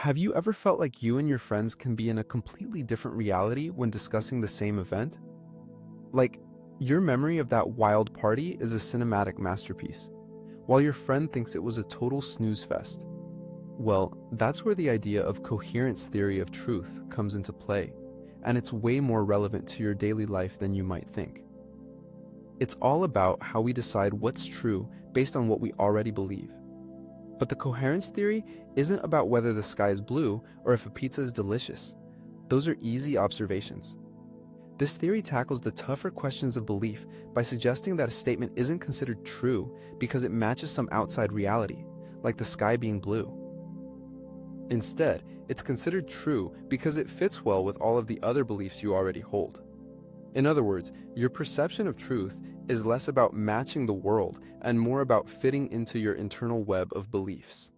Have you ever felt like you and your friends can be in a completely different reality when discussing the same event? Like, your memory of that wild party is a cinematic masterpiece, while your friend thinks it was a total snooze fest. Well, that's where the idea of coherence theory of truth comes into play, and it's way more relevant to your daily life than you might think. It's all about how we decide what's true based on what we already believe. But the coherence theory isn't about whether the sky is blue or if a pizza is delicious. Those are easy observations. This theory tackles the tougher questions of belief by suggesting that a statement isn't considered true because it matches some outside reality, like the sky being blue. Instead, it's considered true because it fits well with all of the other beliefs you already hold. In other words, your perception of truth is less about matching the world and more about fitting into your internal web of beliefs.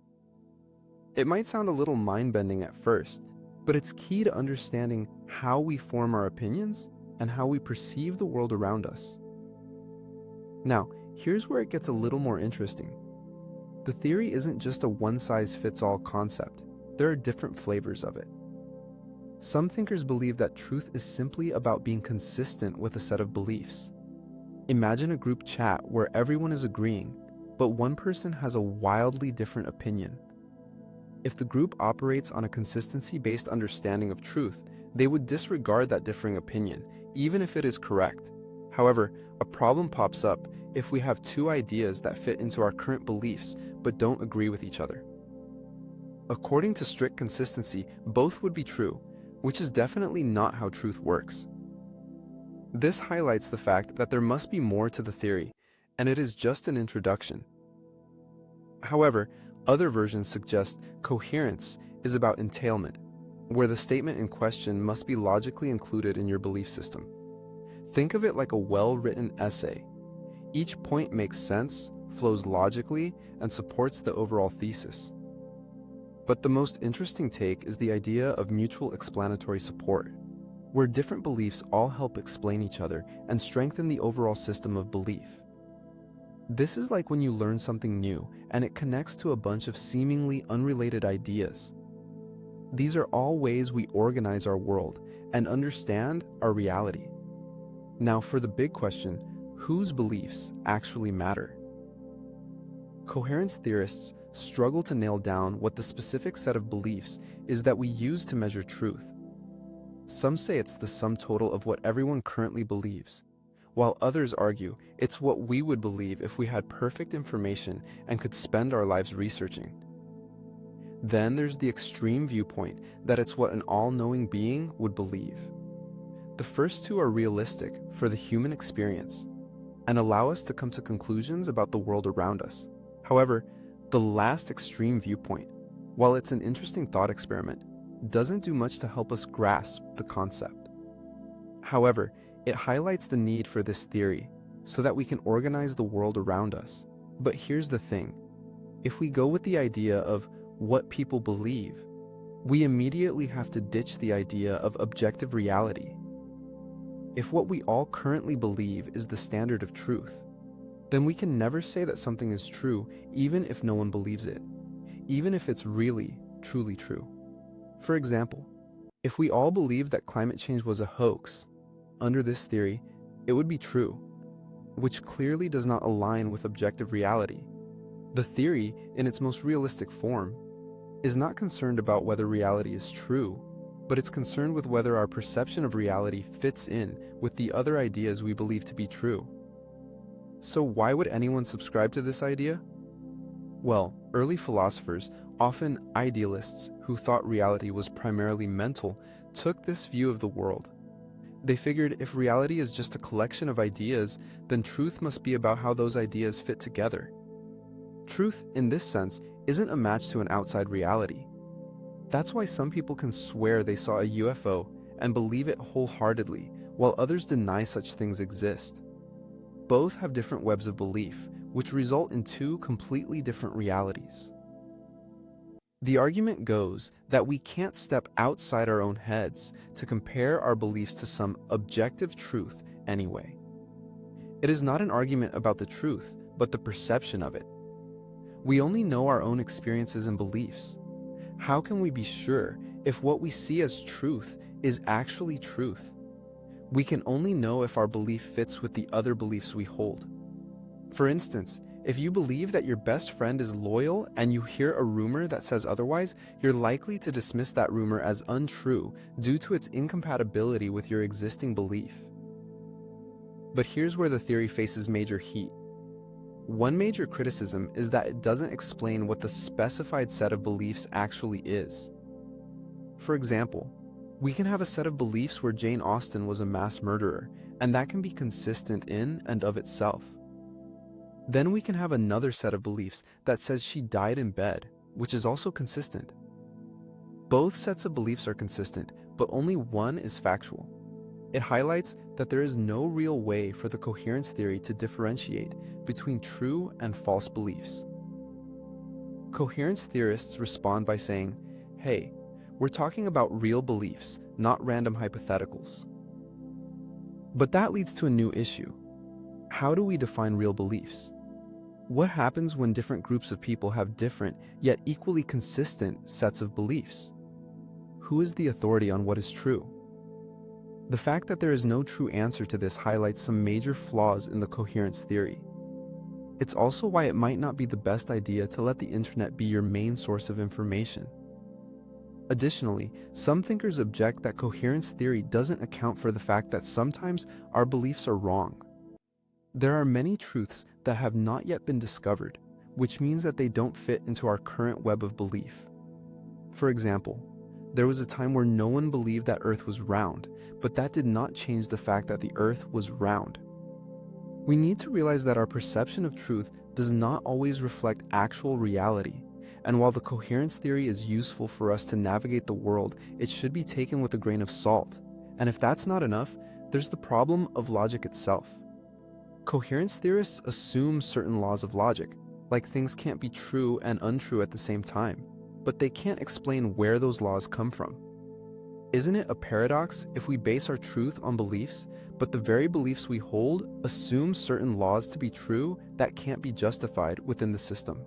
It might sound a little mind-bending at first, but it's key to understanding how we form our opinions and how we perceive the world around us. Now, here's where it gets a little more interesting. The theory isn't just a one-size-fits-all concept. There are different flavors of it. Some thinkers believe that truth is simply about being consistent with a set of beliefs. Imagine a group chat where everyone is agreeing, but one person has a wildly different opinion. If the group operates on a consistency-based understanding of truth, they would disregard that differing opinion, even if it is correct. However, a problem pops up if we have two ideas that fit into our current beliefs but don't agree with each other. According to strict consistency, both would be true, which is definitely not how truth works. This highlights the fact that there must be more to the theory, and it is just an introduction. However, other versions suggest coherence is about entailment, where the statement in question must be logically included in your belief system. Think of it like a well-written essay. Each point makes sense, flows logically, and supports the overall thesis. But the most interesting take is the idea of mutual explanatory support, where different beliefs all help explain each other and strengthen the overall system of belief. This is like when you learn something new and it connects to a bunch of seemingly unrelated ideas. These are all ways we organize our world and understand our reality. Now for the big question, whose beliefs actually matter? Coherence theorists struggle to nail down what the specific set of beliefs is that we use to measure truth. Some say it's the sum total of what everyone currently believes, while others argue it's what we would believe if we had perfect information and could spend our lives researching. Then there's the extreme viewpoint that it's what an all-knowing being would believe. The first two are realistic for the human experience and allow us to come to conclusions about the world around us. However, the last extreme viewpoint, while it's an interesting thought experiment, doesn't do much to help us grasp the concept. However, it highlights the need for this theory so that we can organize the world around us. But here's the thing. If we go with the idea of what people believe, we immediately have to ditch the idea of objective reality. If what we all currently believe is the standard of truth, then we can never say that something is true even if no one believes it, even if it's really, truly true. For example, if we all believed that climate change was a hoax, under this theory, it would be true, which clearly does not align with objective reality. The theory, in its most realistic form, is not concerned about whether reality is true, but it's concerned with whether our perception of reality fits in with the other ideas we believe to be true. So why would anyone subscribe to this idea? Well, early philosophers, often idealists who thought reality was primarily mental, took this view of the world. They figured if reality is just a collection of ideas, then truth must be about how those ideas fit together. Truth, in this sense, isn't a match to an outside reality. That's why some people can swear they saw a UFO and believe it wholeheartedly, while others deny such things exist. Both have different webs of belief, which result in two completely different realities. The argument goes that we can't step outside our own heads to compare our beliefs to some objective truth anyway. It is not an argument about the truth, but the perception of it. We only know our own experiences and beliefs. How can we be sure if what we see as truth is actually truth? We can only know if our belief fits with the other beliefs we hold. For instance, if you believe that your best friend is loyal and you hear a rumor that says otherwise, you're likely to dismiss that rumor as untrue due to its incompatibility with your existing belief. But here's where the theory faces major heat. One major criticism is that it doesn't explain what the specified set of beliefs actually is. For example, we can have a set of beliefs where Jane Austen was a mass murderer, and that can be consistent in and of itself. Then we can have another set of beliefs that says she died in bed, which is also consistent. Both sets of beliefs are consistent, but only one is factual. It highlights that there is no real way for the coherence theory to differentiate between true and false beliefs. Coherence theorists respond by saying, hey, we're talking about real beliefs, not random hypotheticals. But that leads to a new issue. How do we define real beliefs? What happens when different groups of people have different, yet equally consistent sets of beliefs? Who is the authority on what is true? The fact that there is no true answer to this highlights some major flaws in the coherence theory. It's also why it might not be the best idea to let the internet be your main source of information. Additionally, some thinkers object that coherence theory doesn't account for the fact that sometimes our beliefs are wrong. There are many truths that have not yet been discovered, which means that they don't fit into our current web of belief. For example, there was a time where no one believed that Earth was round, but that did not change the fact that the Earth was round. We need to realize that our perception of truth does not always reflect actual reality, and while the coherence theory is useful for us to navigate the world, it should be taken with a grain of salt. And if that's not enough, there's the problem of logic itself. Coherence theorists assume certain laws of logic, like things can't be true and untrue at the same time, but they can't explain where those laws come from. Isn't it a paradox if we base our truth on beliefs, but the very beliefs we hold assume certain laws to be true that can't be justified within the system?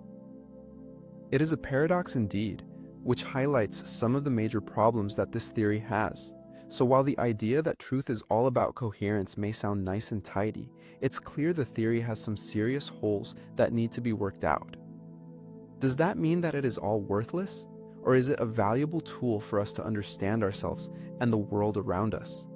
It is a paradox indeed, which highlights some of the major problems that this theory has. So while the idea that truth is all about coherence may sound nice and tidy, it's clear the theory has some serious holes that need to be worked out. Does that mean that it is all worthless? Or is it a valuable tool for us to understand ourselves and the world around us?